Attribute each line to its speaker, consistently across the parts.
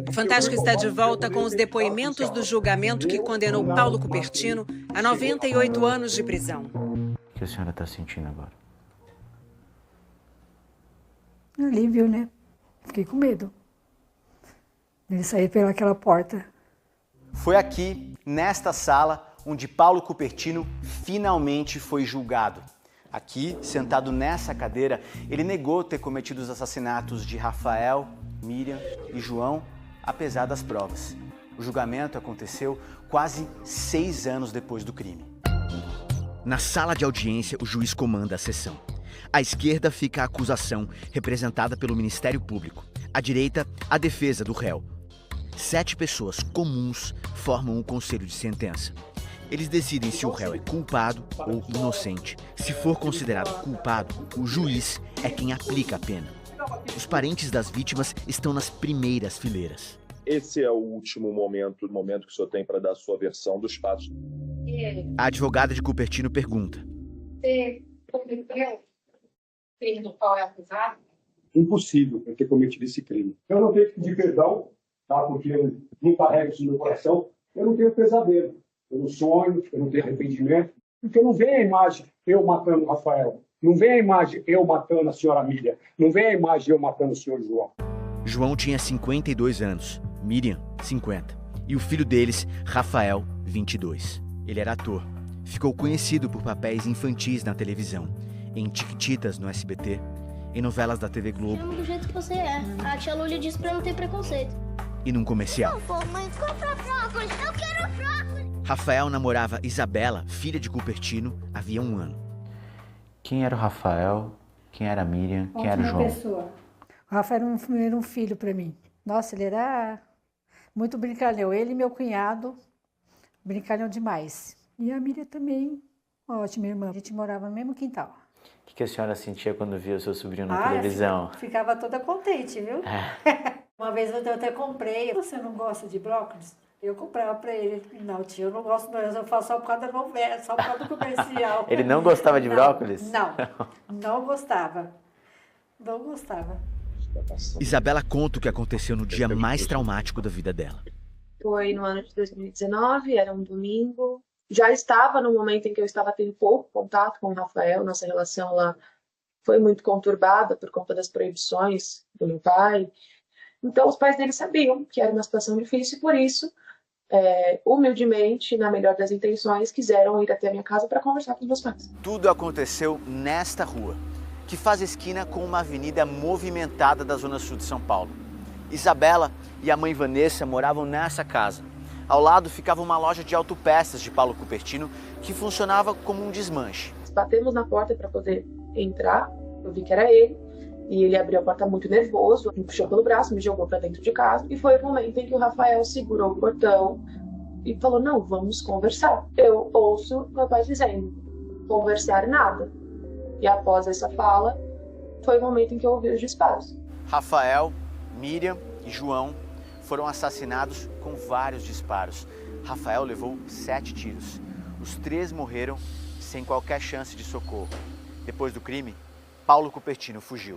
Speaker 1: O Fantástico está de volta com os depoimentos do julgamento que condenou Paulo Cupertino a 98 anos de prisão.
Speaker 2: O que a senhora está sentindo agora?
Speaker 3: Alívio, né? Fiquei com medo. Ele sair pelaquela porta.
Speaker 4: Foi aqui, nesta sala, onde Paulo Cupertino finalmente foi julgado. Aqui, sentado nessa cadeira, ele negou ter cometido os assassinatos de Rafael, Miriam e João, apesar das provas. O julgamento aconteceu quase 6 anos depois do crime.
Speaker 5: Na sala de audiência, o juiz comanda a sessão. À esquerda fica a acusação, representada pelo Ministério Público. À direita, a defesa do réu. 7 pessoas comuns formam o conselho de sentença. Eles decidem se o réu é culpado ou inocente. Se for considerado culpado, o juiz é quem aplica a pena. Os parentes das vítimas estão nas primeiras fileiras.
Speaker 6: Esse é o último momento, o momento que o senhor tem para dar a sua versão dos fatos.
Speaker 5: A advogada de Cupertino pergunta:
Speaker 7: Você cometeu o crime do qual é acusado?
Speaker 8: Impossível eu ter cometido esse crime. Eu não tenho que pedir perdão, tá? Porque eu não carrego isso no meu coração. Eu não tenho pesadelo, eu não sonho, eu não tenho arrependimento. Porque não vem a imagem eu matando o Rafael. Não vem a imagem eu matando a senhora Miriam. Não vem a imagem eu matando o senhor João.
Speaker 5: João tinha 52 anos, Miriam, 50. E o filho deles, Rafael, 22. Ele era ator. Ficou conhecido por papéis infantis na televisão, em Tiquititas no SBT, em novelas da TV Globo.
Speaker 9: Do jeito que você é. A tia Lúlia disse pra não ter preconceito.
Speaker 5: E num comercial.
Speaker 9: Não, mãe, compra brócolis. Eu quero brócolis.
Speaker 5: Rafael namorava Isabela, filha de Cupertino, havia 1 ano.
Speaker 2: Quem era o Rafael? Quem era a Miriam? Quem era o João?
Speaker 3: Pessoa. O Rafael era um filho para mim. Nossa, ele era muito brincalhão. Ele e meu cunhado, brincalhão demais. E a Miriam também, ótima irmã. A gente morava no mesmo quintal.
Speaker 2: O que a senhora sentia quando via o seu sobrinho na televisão?
Speaker 3: Ficava toda contente, viu? Uma vez eu até comprei. Você não gosta de brócolis? Eu comprava para ele. Não, tia, eu não gosto, não. Eu faço só por causa da novela, só por causa do comercial.
Speaker 2: Ele não gostava de brócolis?
Speaker 3: Não gostava. Não gostava.
Speaker 5: Isabela conta o que aconteceu no dia mais traumático da vida dela.
Speaker 7: Foi no ano de 2019, era um domingo. Já estava no momento em que eu estava tendo pouco contato com o Rafael. Nossa relação lá foi muito conturbada por conta das proibições do meu pai. Então, os pais dele sabiam que era uma situação difícil e, por isso, humildemente, na melhor das intenções, quiseram ir até a minha casa para conversar com os meus pais.
Speaker 4: Tudo aconteceu nesta rua, que faz esquina com uma avenida movimentada da zona sul de São Paulo. Isabela e a mãe Vanessa moravam nessa casa. Ao lado ficava uma loja de autopeças de Paulo Cupertino, que funcionava como um desmanche.
Speaker 7: Batemos na porta para poder entrar, eu vi que era ele, e ele abriu a porta muito nervoso, me puxou pelo braço, me jogou para dentro de casa, e foi o momento em que o Rafael segurou o portão e falou: não, vamos conversar. Eu ouço meu pai dizendo: conversar nada. E após essa fala, foi o momento em que eu ouvi os disparos.
Speaker 4: Rafael, Miriam e João foram assassinados com vários disparos. Rafael levou 7 tiros. Os 3 morreram sem qualquer chance de socorro. Depois do crime, Paulo Cupertino fugiu.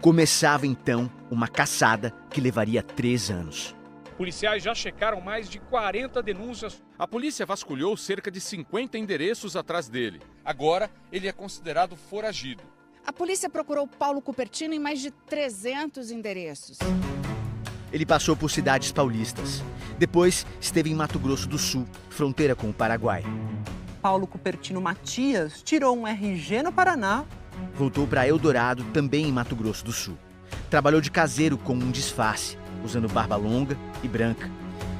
Speaker 5: Começava então uma caçada que levaria 3 anos.
Speaker 10: Policiais já checaram mais de 40 denúncias.
Speaker 11: A polícia vasculhou cerca de 50 endereços atrás dele. Agora, ele é considerado foragido.
Speaker 1: A polícia procurou Paulo Cupertino em mais de 300 endereços.
Speaker 5: Ele passou por cidades paulistas. Depois, esteve em Mato Grosso do Sul, fronteira com o Paraguai.
Speaker 12: Paulo Cupertino Matias tirou um RG no Paraná.
Speaker 5: Voltou para Eldorado, também em Mato Grosso do Sul. Trabalhou de caseiro com um disfarce, usando barba longa e branca,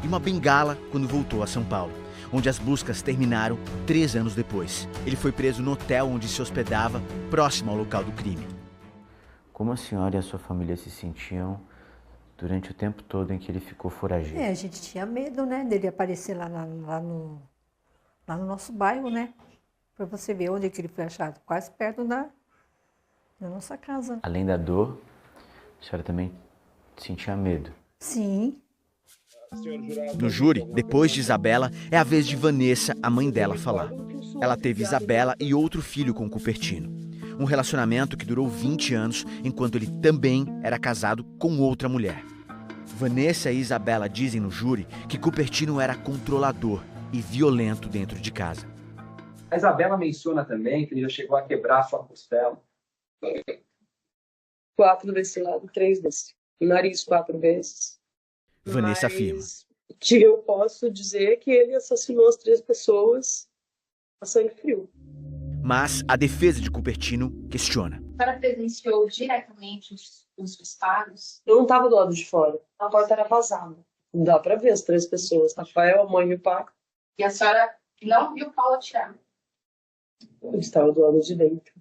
Speaker 5: e uma bengala quando voltou a São Paulo, onde as buscas terminaram 3 anos depois. Ele foi preso no hotel onde se hospedava, próximo ao local do crime.
Speaker 2: Como a senhora e a sua família se sentiam durante o tempo todo em que ele ficou foragido?
Speaker 3: A gente tinha medo, né, dele aparecer lá no nosso bairro, né? Para você ver onde que ele foi achado, quase perto da nossa casa.
Speaker 2: Além da dor, a senhora também sentia medo?
Speaker 3: Sim.
Speaker 5: No júri, depois de Isabela, é a vez de Vanessa, a mãe dela, falar. Ela teve Isabela e outro filho com Cupertino. Um relacionamento que durou 20 anos, enquanto ele também era casado com outra mulher. Vanessa e Isabela dizem no júri que Cupertino era controlador e violento dentro de casa.
Speaker 13: A Isabela menciona também que ele já chegou a quebrar sua costela.
Speaker 7: 4 desse lado, 3 desse. Nariz 4 vezes.
Speaker 5: Vanessa afirma.
Speaker 7: Que eu posso dizer que ele assassinou as 3 pessoas a sangue frio.
Speaker 5: Mas a defesa de Cupertino questiona.
Speaker 14: A senhora presenciou diretamente os disparos?
Speaker 7: Eu não estava do lado de fora. A porta era vazada. Dá para ver as 3 pessoas. Rafael, a mãe e o pai.
Speaker 14: E a senhora não viu Paulo atirar?
Speaker 7: Eu estava do lado de dentro.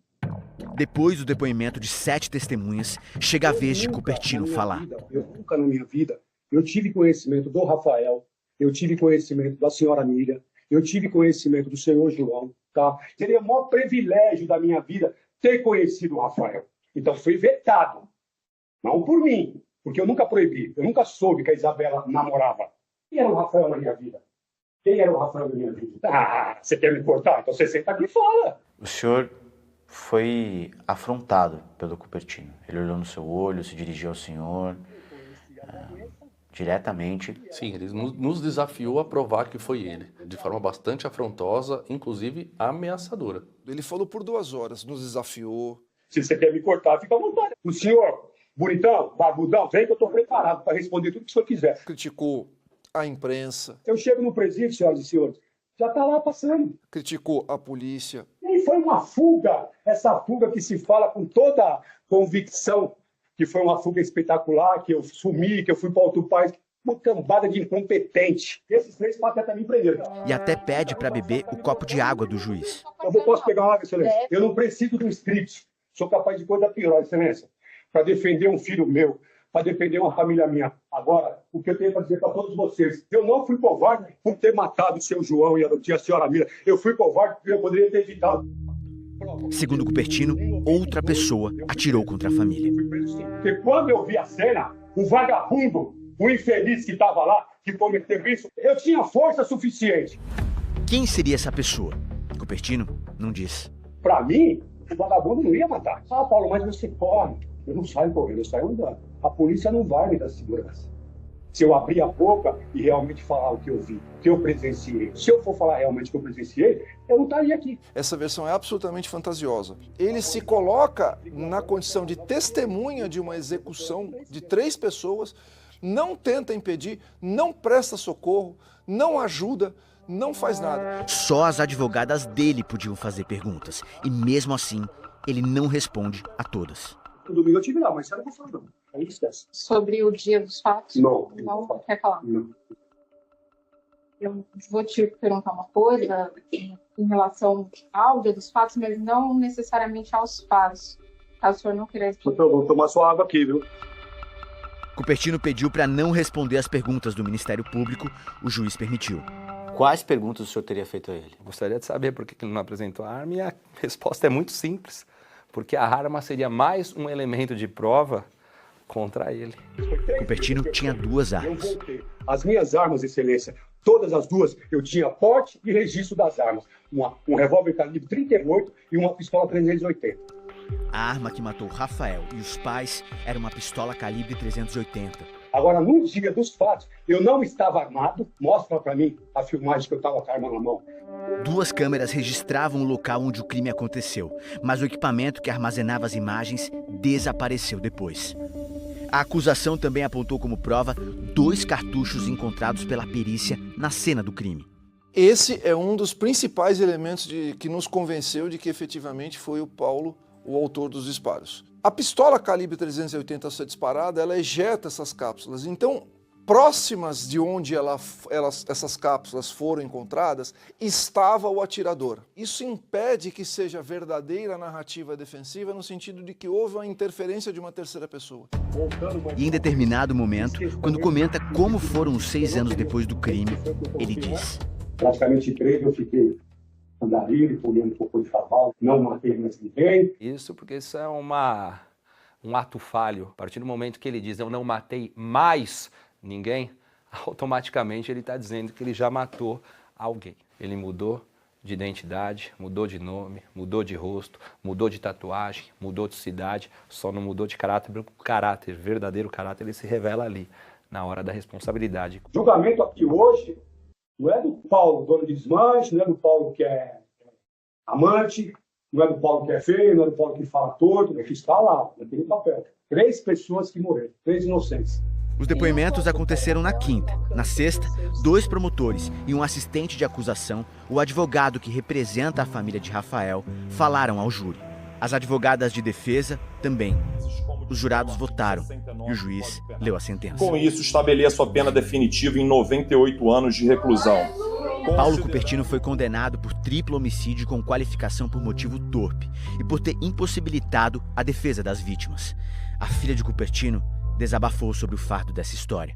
Speaker 5: Depois do depoimento de 7 testemunhas, chega a vez de Cupertino falar.
Speaker 8: Eu nunca na minha vida, eu tive conhecimento do Rafael, eu tive conhecimento da senhora Miriam, eu tive conhecimento do senhor João, tá? Seria o maior privilégio da minha vida ter conhecido o Rafael. Então foi vetado. Não por mim, porque eu nunca proibi, eu nunca soube que a Isabela namorava. Quem era o Rafael na minha vida? Quem era o Rafael na minha vida? Ah, você quer me cortar? Então você senta aqui e fala.
Speaker 2: O senhor foi afrontado pelo Cupertino. Ele olhou no seu olho, se dirigiu ao senhor diretamente.
Speaker 15: Sim, ele nos desafiou a provar que foi ele, de forma bastante afrontosa, inclusive ameaçadora.
Speaker 16: Ele falou por 2 horas, nos desafiou.
Speaker 8: Se você quer me cortar, fica à vontade. O senhor, bonitão, barbudão, vem que eu estou preparado para responder tudo que o senhor quiser.
Speaker 16: Criticou a imprensa.
Speaker 8: Eu chego no presídio, senhoras e senhores, já está lá passando.
Speaker 16: Criticou a polícia.
Speaker 8: E foi uma fuga, essa fuga que se fala com toda convicção, que foi uma fuga espetacular, que eu sumi, que eu fui para outro país. Uma cambada de incompetente. Esses 3 patetas me prenderam.
Speaker 5: E até pede para beber o copo de água do juiz.
Speaker 8: Eu posso pegar uma água, excelência? Eu não preciso do script. Sou capaz de coisa pior, excelência. Para defender um filho meu, para defender uma família minha. Agora, o que eu tenho para dizer para todos vocês, eu não fui covarde por ter matado o seu João e a senhora Mira. Eu fui covarde porque eu poderia ter evitado.
Speaker 5: Segundo Cupertino, outra pessoa atirou contra a família.
Speaker 8: Porque quando eu vi a cena, o vagabundo, o infeliz que estava lá, que cometeu isso, eu tinha força suficiente.
Speaker 5: Quem seria essa pessoa? Cupertino não diz.
Speaker 8: Para mim, o vagabundo não ia matar. Ah, Paulo, mas você corre. Eu não saio correndo, eu saio andando. A polícia não vai me dar segurança. Se eu abrir a boca e realmente falar o que eu vi, o que eu presenciei, se eu for falar realmente o que eu presenciei, eu não estaria aqui.
Speaker 16: Essa versão é absolutamente fantasiosa. Ele se coloca na condição de testemunha de uma execução de 3 pessoas, não tenta impedir, não presta socorro, não ajuda, não faz nada.
Speaker 5: Só as advogadas dele podiam fazer perguntas. E mesmo assim, ele não responde a todas.
Speaker 8: No domingo eu estive lá, mas sabe o que eu falo? Não. Aí esquece.
Speaker 14: Sobre o dia dos fatos?
Speaker 8: Não.
Speaker 14: Não quer falar?
Speaker 8: Não.
Speaker 14: Eu vou te perguntar uma coisa em relação ao dia dos fatos, mas não necessariamente aos fatos. Caso o senhor não queira responder.
Speaker 8: Então, vou tomar sua água aqui, viu?
Speaker 5: Cupertino pediu para não responder as perguntas do Ministério Público, o juiz permitiu.
Speaker 2: Quais perguntas o senhor teria feito a ele?
Speaker 15: Gostaria de saber por que ele não apresentou a arma e a resposta é muito simples. Porque a arma seria mais um elemento de prova contra ele.
Speaker 5: Cupertino tinha 2 armas.
Speaker 8: As minhas armas, excelência, todas as 2, eu tinha porte e registro das armas. Um revólver calibre 38 e uma pistola 380.
Speaker 5: A arma que matou Rafael e os pais era uma pistola calibre 380.
Speaker 8: Agora, no dia dos fatos, eu não estava armado. Mostra para mim a filmagem que eu estava com a arma na mão.
Speaker 5: 2 câmeras registravam o local onde o crime aconteceu, mas o equipamento que armazenava as imagens desapareceu depois. A acusação também apontou como prova 2 cartuchos encontrados pela perícia na cena do crime.
Speaker 16: Esse é um dos principais elementos que nos convenceu de que efetivamente foi o Paulo o autor dos disparos. A pistola calibre 380 a ser disparada, ela ejeta essas cápsulas. Então, próximas de onde essas cápsulas foram encontradas, estava o atirador. Isso impede que seja verdadeira a narrativa defensiva no sentido de que houve uma interferência de uma terceira pessoa.
Speaker 5: E em determinado momento, quando comenta como foram os 6 anos depois do crime, ele diz:
Speaker 8: praticamente 3 eu fiquei andarilho, comendo um pouco de cavalo, não matei mais ninguém.
Speaker 15: Isso porque isso é um ato falho. A partir do momento que ele diz eu não matei mais ninguém, automaticamente ele está dizendo que ele já matou alguém. Ele mudou de identidade, mudou de nome, mudou de rosto, mudou de tatuagem, mudou de cidade, só não mudou de caráter, porque o caráter, verdadeiro caráter, ele se revela ali, na hora da responsabilidade.
Speaker 8: O julgamento aqui hoje não é do Paulo, dono de desmanche, não é do Paulo que é amante, não é do Paulo que é feio, não é do Paulo que fala torto, é que está lá, naquele papel. 3 pessoas que morreram, 3 inocentes.
Speaker 5: Os depoimentos aconteceram na quinta. Na sexta, 2 promotores e um assistente de acusação, o advogado que representa a família de Rafael, falaram ao júri. As advogadas de defesa também. Os jurados votaram e o juiz leu a sentença.
Speaker 6: Com isso, estabeleço a pena definitiva em 98 anos de reclusão.
Speaker 5: Paulo Cupertino foi condenado por triplo homicídio com qualificação por motivo torpe e por ter impossibilitado a defesa das vítimas. A filha de Cupertino desabafou sobre o fardo dessa história.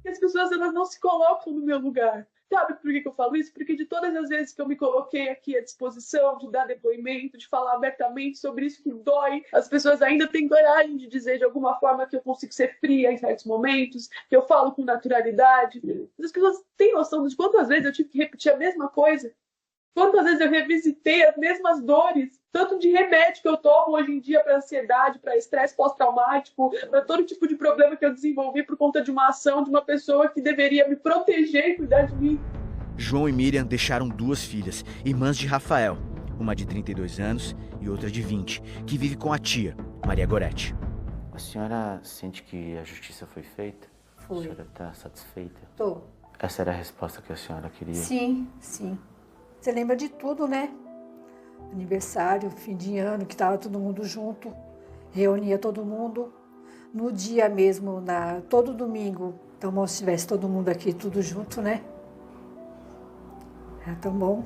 Speaker 7: As pessoas elas não se colocam no meu lugar. Sabe por que eu falo isso? Porque de todas as vezes que eu me coloquei aqui à disposição de dar depoimento, de falar abertamente sobre isso que dói, as pessoas ainda têm coragem de dizer de alguma forma que eu consigo ser fria em certos momentos, que eu falo com naturalidade. As pessoas têm noção de quantas vezes eu tive que repetir a mesma coisa? Quantas vezes eu revisitei as mesmas dores, tanto de remédio que eu tomo hoje em dia para ansiedade, para estresse pós-traumático, para todo tipo de problema que eu desenvolvi por conta de uma ação de uma pessoa que deveria me proteger e cuidar de mim.
Speaker 5: João e Miriam deixaram 2 filhas, irmãs de Rafael, uma de 32 anos e outra de 20, que vive com a tia, Maria Goretti.
Speaker 2: A senhora sente que a justiça foi feita?
Speaker 3: Foi.
Speaker 2: A senhora está satisfeita?
Speaker 3: Tô.
Speaker 2: Essa era a resposta que a senhora queria?
Speaker 3: Sim, sim. Você lembra de tudo, né? Aniversário, fim de ano, que estava todo mundo junto, reunia todo mundo. No dia mesmo, todo domingo, então, se tivesse todo mundo aqui, tudo junto, né? É tão bom.